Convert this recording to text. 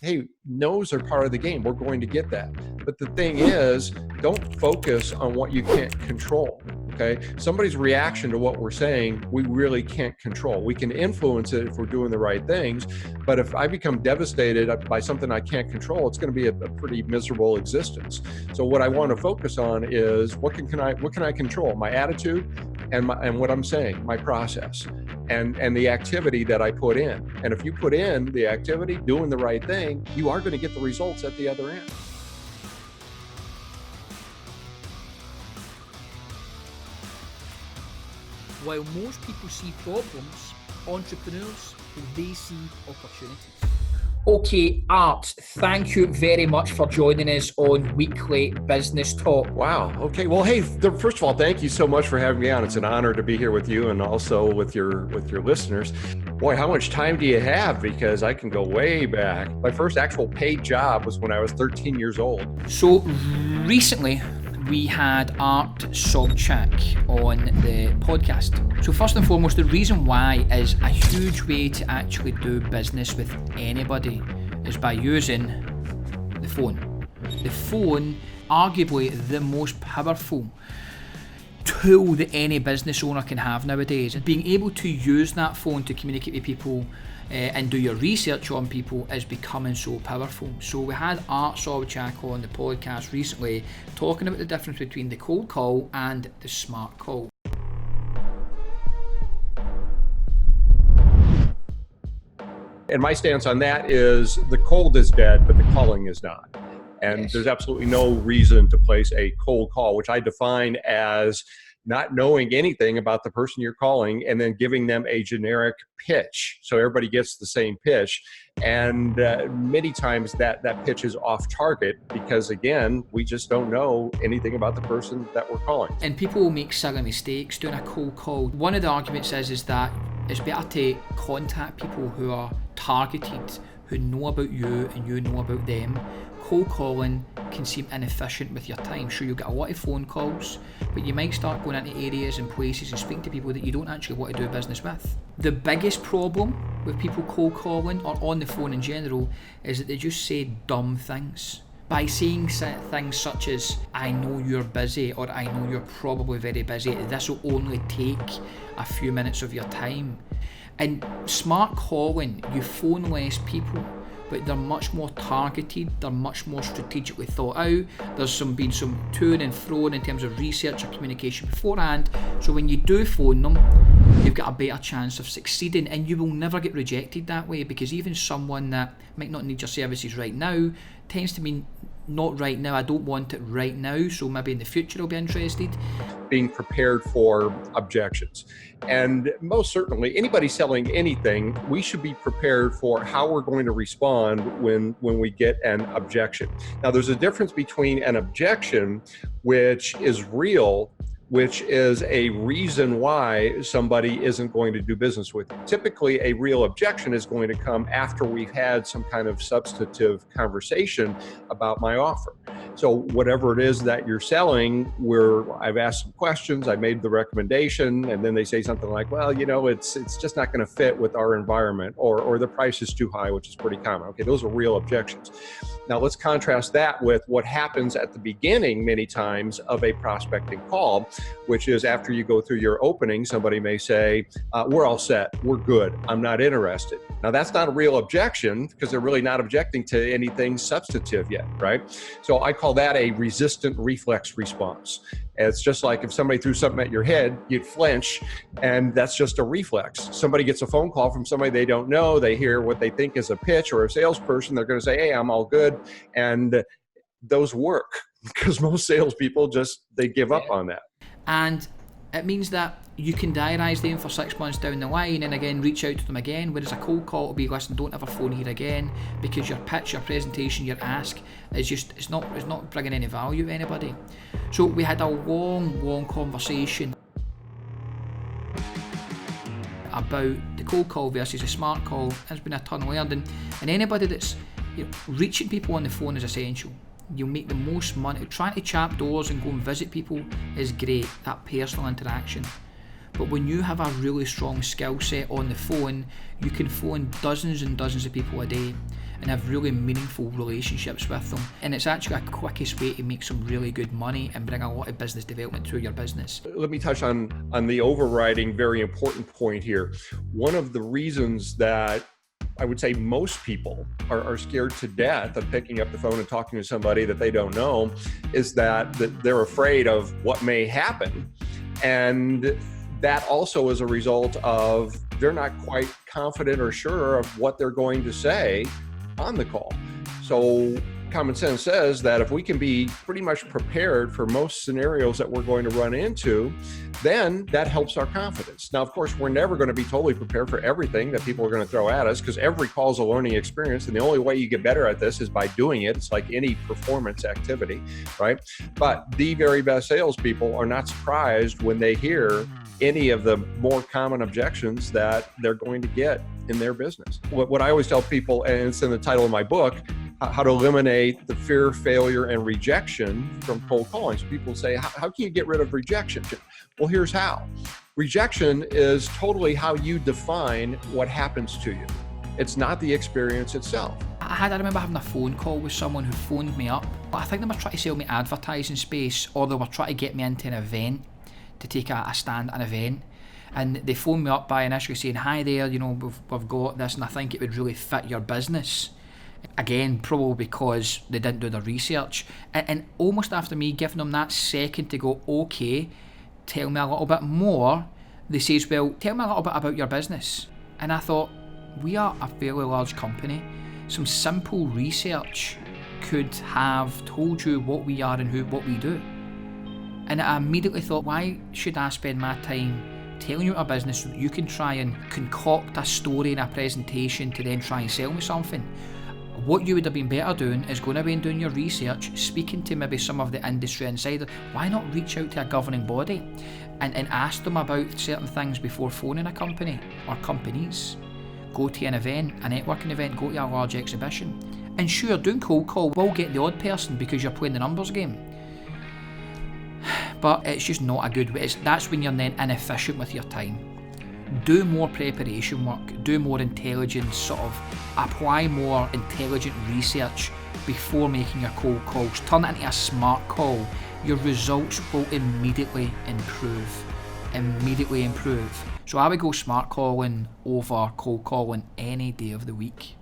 hey, no's are part of the game. We're going to get that. But the thing is, don't focus on what you can't control. Okay. Somebody's reaction to what we're saying, we really can't control. We can influence it if we're doing the right things. But if I become devastated by something I can't control, it's going to be a pretty miserable existence. So what I want to focus on is what can I control? My attitude and what I'm saying, my process, and the activity that I put in. And if you put in the activity, doing the right thing, you are going to get the results at the other end. While most people see problems, entrepreneurs, they see opportunities. Okay, Art, thank you very much for joining us on Weekly Business Talk. Wow. Okay. Well, hey, first of all, thank you so much for having me on. It's an honor to be here with you and also with your listeners. Boy, how much time do you have? Because I can go way back. My first actual paid job was when I was 13 years old. So recently, we had Art Sobczak on the podcast. So first and foremost, the reason why is a huge way to actually do business with anybody is by using the phone. The phone, arguably the most powerful tool that any business owner can have nowadays. And being able to use that phone to communicate with people and do your research on people is becoming so powerful. So we had Art Sobczak on the podcast recently talking about the difference between the cold call and the smart call. And my stance on that is the cold is dead, but the calling is not. And Yes. There's absolutely no reason to place a cold call, which I define as not knowing anything about the person you're calling and then giving them a generic pitch. So everybody gets the same pitch. And many times that pitch is off target because, again, we just don't know anything about the person that we're calling. And people will make silly mistakes doing a cold call. One of the arguments is that it's better to contact people who are targeted, who know about you and you know about them. Cold calling can seem inefficient with your time. Sure, you'll get a lot of phone calls, but you might start going into areas and places and speaking to people that you don't actually want to do business with. The biggest problem with people cold calling or on the phone in general is that they just say dumb things. By saying things such as, I know you're busy, or I know you're probably very busy, this will only take a few minutes of your time. And smart calling, you phone less people, but they're much more targeted, they're much more strategically thought out. There's been some to and fro in terms of research or communication beforehand. So when you do phone them, you've got a better chance of succeeding, and you will never get rejected that way, because even someone that might not need your services right now tends to mean not right now, I don't want it right now, so maybe in the future I'll be interested. Being prepared for objections. And most certainly, anybody selling anything, we should be prepared for how we're going to respond when we get an objection. Now, there's a difference between an objection, which is real, which is a reason why somebody isn't going to do business with you. Typically, a real objection is going to come after we've had some kind of substantive conversation about my offer. So whatever it is that you're selling, I've asked some questions, I made the recommendation, and then they say something like, well, it's just not going to fit with our environment, or the price is too high, which is pretty common. Okay, those are real objections. Now let's contrast that with what happens at the beginning many times of a prospecting call, which is after you go through your opening, somebody may say, we're all set, we're good, I'm not interested. Now that's not a real objection because they're really not objecting to anything substantive yet, right? So I call that a resistant reflex response. It's just like if somebody threw something at your head, you'd flinch, and that's just a reflex. Somebody gets a phone call from somebody they don't know, they hear what they think is a pitch or a salesperson, they're going to say, hey, I'm all good. And those work because most salespeople they give up on that. And it means that you can diarise them for 6 months down the line and again reach out to them again, whereas a cold call will be, listen, don't ever phone here again, because your pitch, your presentation, your ask is just it's not bringing any value to anybody. So we had a long conversation about the cold call versus the smart call. There's been a ton learned, and anybody that's reaching people on the phone is essential. You'll make the most money. Trying to chap doors and go and visit people is great, that personal interaction. But when you have a really strong skill set on the phone, you can phone dozens and dozens of people a day. and have really meaningful relationships with them. And it's actually a quickest way to make some really good money and bring a lot of business development to your business. Let me touch on the overriding, very important point here. One of the reasons that I would say most people are scared to death of picking up the phone and talking to somebody that they don't know is that they're afraid of what may happen. And that also is a result of they're not quite confident or sure of what they're going to say on the call. So common sense says that if we can be pretty much prepared for most scenarios that we're going to run into, then that helps our confidence. Now, of course, we're never going to be totally prepared for everything that people are going to throw at us, because every call is a learning experience. And the only way you get better at this is by doing it. It's like any performance activity, right? But the very best salespeople are not surprised when they hear any of the more common objections that they're going to get in their business. What I always tell people, and it's in the title of my book, how to eliminate the fear, failure, and rejection from cold calling. So people say, how can you get rid of rejection? Well, here's how. Rejection is totally how you define what happens to you. It's not the experience itself. I remember having a phone call with someone who phoned me up. I think they were trying to sell me advertising space, or they were trying to get me into an event, to take a stand at an event. And they phoned me up by initially saying, hi there, we've got this and I think it would really fit your business. Again, probably because they didn't do their research. And almost after me giving them that second to go, okay, tell me a little bit more, they says, well, tell me a little bit about your business. And I thought, we are a fairly large company. Some simple research could have told you what we are and what we do. And I immediately thought, why should I spend my time telling you about a business so that you can try and concoct a story and a presentation to then try and sell me something? What you would have been better doing is going away and doing your research, speaking to maybe some of the industry insiders. Why not reach out to a governing body and ask them about certain things before phoning a company or companies? Go to an event, a networking event, go to a large exhibition. And sure, doing cold call will get the odd person because you're playing the numbers game. But it's just not a good way. That's when you're then inefficient with your time. Do more preparation work, do more intelligence, sort of apply more intelligent research before making your cold calls. Turn it into a smart call. Your results will immediately improve. So I would go smart calling over cold calling any day of the week.